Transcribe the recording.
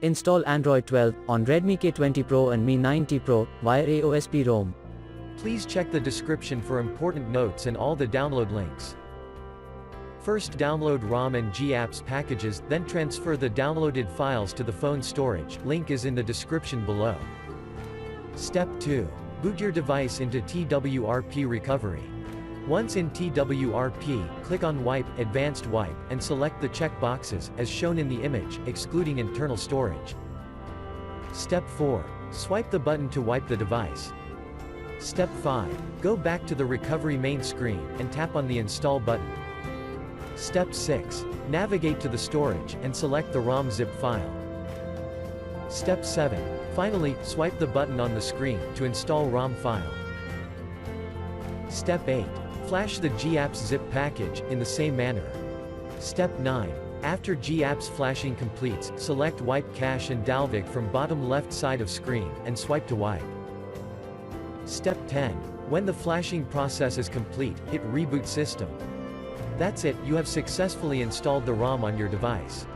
Install Android 12 on Redmi K20 Pro and Mi 9T Pro via AOSP ROM. Please check the description for important notes and all the download links. First download ROM and GApps packages, then transfer the downloaded files to the phone storage, link is in the description below. Step 2. Boot your device into TWRP recovery. Once in TWRP, click on Wipe, Advanced Wipe, and select the check boxes, as shown in the image, excluding internal storage. Step 4. Swipe the button to wipe the device. Step 5. Go back to the recovery main screen, and tap on the Install button. Step 6. Navigate to the storage, and select the ROM zip file. Step 7. Finally, swipe the button on the screen, to install ROM file. Step 8. Flash the GApps zip package, in the same manner. Step 9. After GApps flashing completes, select Wipe Cache and Dalvik from bottom left side of screen, and swipe to wipe. Step 10. When the flashing process is complete, hit Reboot System. That's it, you have successfully installed the ROM on your device.